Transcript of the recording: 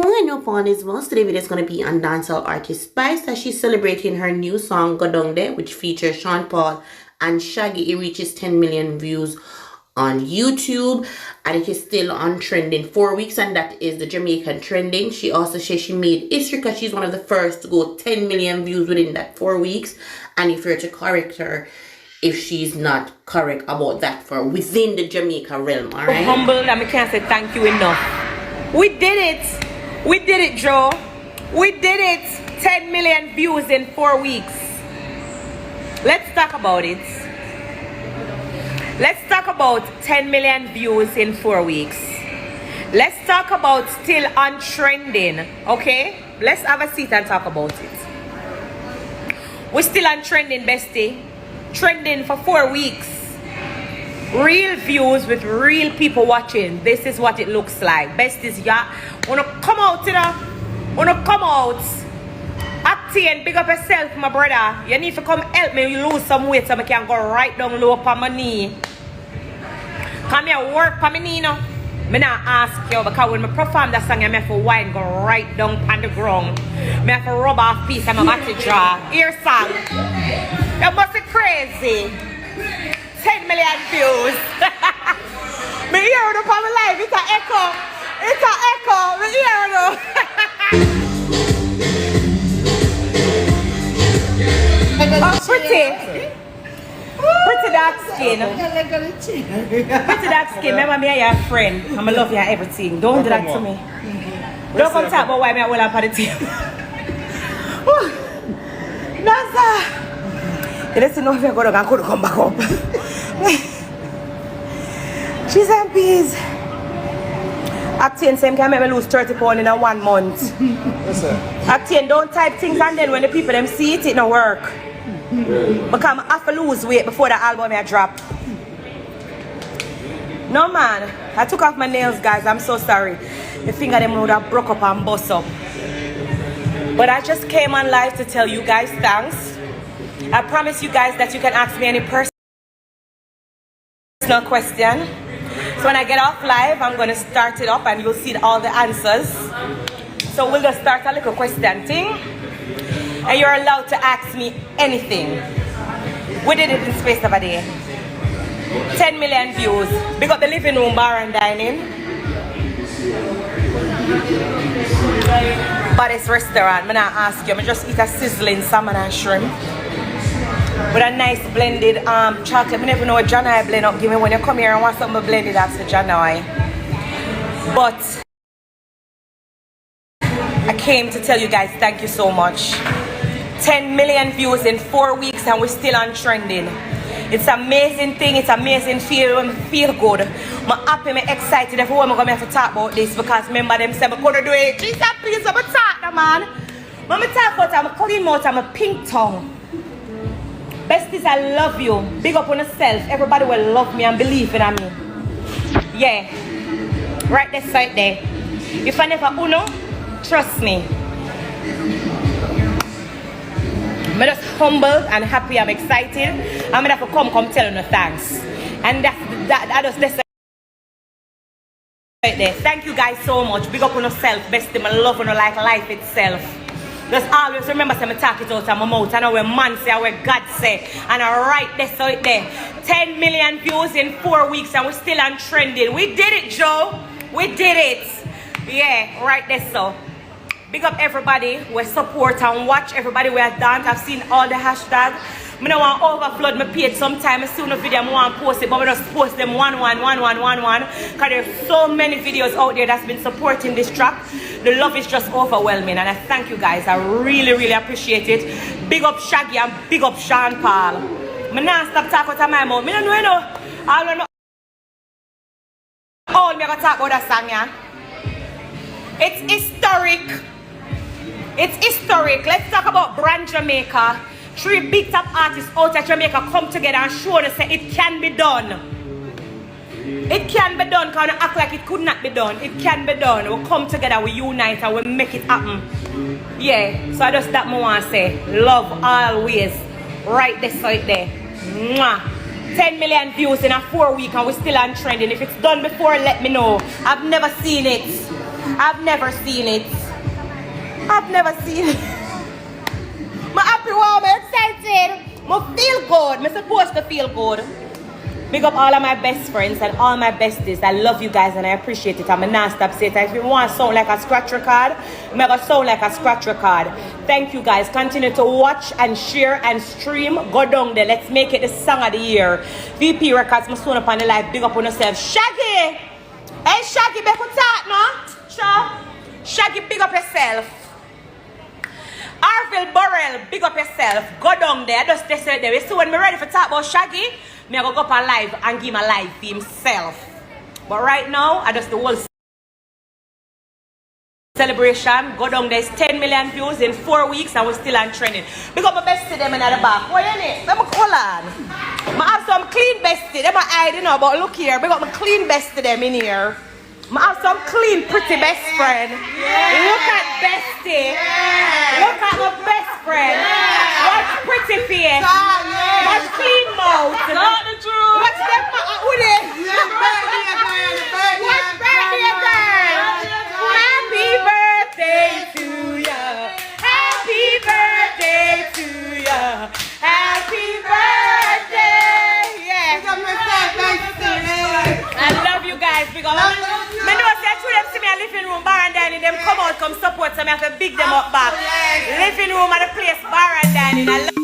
going up on is most today video is going to be on dancehall artist Spice as she's celebrating her new song Go Down There, which features Sean Paul and Shaggy. It reaches 10 million views on YouTube and it is still on trending 4 weeks, and that is the Jamaican trending. She also says she made history because she's one of the first to go 10 million views within that 4 weeks, and if you're to correct her if she's not correct about that for within the Jamaica realm. All right, humbled and I can't say thank you enough. We did it. We did it, Joe. We did it. 10 million views in 4 weeks. Let's talk about it. Let's talk about 10 million views in 4 weeks. Let's talk about still on trending, okay? Let's have a seat and talk about it. We're still on trending, bestie. Trending for 4 weeks. Real views with real people watching. This is what it looks like. Besties, yeah. Wanna come out, you know? Wanna come out? Acting, big up yourself, my brother. You need to come help me lose some weight so I can go right down low on my knee. Come here, work on my knee, you know? I not ask you because when I perform that song, I have to wine go right down on the ground. I have to rub off piece of my body draw. Ear song. You must be crazy. 10 million views. Me hear it up on my life. It's an echo. It's an echo. Me hear it up. Oh, pretty. Pretty dark skin. Pretty dark skin. Remember me and your friend. I'm love you and everything. Don't do that to me. Don't come talk about why me I will have on the team. No, sir. You don't know if you're going to come back up. She's and peas. Acting same can make me lose 30 pounds in a 1 month. Yes, sir. Acting don't type things and then when the people them see it, it don't work. Because I have to lose weight before the album I drop. No man, I took off my nails, guys. I'm so sorry. The finger them would have broke up and bust up. But I just came on live to tell you guys thanks. I promise you guys that you can ask me any personal question. So when I get off live, I'm going to start it up and you'll see all the answers. So we'll just start a little question thing. And you're allowed to ask me anything. We did it in space of a day. 10 million views. Big up the living room, bar and dining. But it's restaurant. I'm not ask you. I just eat a sizzling salmon and shrimp. With a nice blended chocolate. I never know what Janai blend up. Give me when you come here and want something blended, that's the Janai. But I came to tell you guys thank you so much. 10 million views in 4 weeks and we're still on trending. It's an amazing thing. It's amazing feel good. I'm happy, I'm excited. Everyone I'm going to have to talk about this because remember them say I couldn't do it. Jesus, please, I'm talk, man. I'm talk about I'm a clean mouth, I'm a pink tongue. Besties, I love you. Big up on yourself. Everybody will love me and believe in me. Yeah. Right there, right there. If I never uno, trust me. I'm just humble and happy. I'm excited. I'm gonna have to come tell you thanks. And that's right there. Thank you guys so much. Big up on yourself, bestie. I love you like life itself. Just always remember to talk it out of my mouth. I know where man say, where God say. And I write this so it there. 10 million views in 4 weeks and we're still on trending. We did it, Joe. We did it. Yeah, right there so. Big up everybody. We support and watch everybody we are dance. I've seen all the hashtags. I don't want to overflood my page sometime. I see no video I want to post it, but I just post them one. Because there's so many videos out there that's been supporting this track. The love is just overwhelming and I thank you guys. I really appreciate it. Big up Shaggy and big up Sean Paul. I not stop talking about my mouth. I don't know. I don't know. All me going to talk about that song, yeah? It's historic. It's historic. Let's talk about brand Jamaica. 3 big top artists out of Jamaica come together and show us that it can be done. It can be done because we act like it could not be done. It can be done. We come together, we unite and we make it happen. Yeah, so I just that I want to say. Love always. Right there, right there. Mwah. 10 million views in a 4 week and we're still on trending. If it's done before, let me know. I've never seen it. I've never seen it. I've never seen it. I'm happy, wow, I'm excited. I feel good. I'm supposed to feel good. Big up all of my best friends and all my besties. I love you guys and I appreciate it. I'm a non-stop saying if you want to sound like a scratch record, I'm going to sound like a scratch record. Thank you guys. Continue to watch and share and stream. Go down there. Let's make it the song of the year. VP Records, my son up on the live. Big up on yourself. Shaggy! Hey Shaggy, back with that, no? Sure. Shaggy, big up yourself. Arville Burrell, big up yourself. Go down there. Just stay right there. So when we're ready for talk about Shaggy, I'm going to go up on live and give him a live for himself. But right now, I just the whole celebration. Go down there. It's 10 million views in 4 weeks and we're still on trending. Big up my bestie them in the back. What you need? Let me call on. I have some clean bestie. Them I don't know, but look here. Big up my clean bestie them in here. I have some clean, pretty best friend. Look at bestie. Look at my best friend. Watch pretty face. Watch clean mouth. Watch them with it. Watch birthday girl. Happy birthday to ya. Happy birthday to ya. Happy birthday. Yeah. I love you guys because I know say through them see me a living room bar and dining, them come out, come support, so I have to big them up back. Living room at the place, bar and dining. I love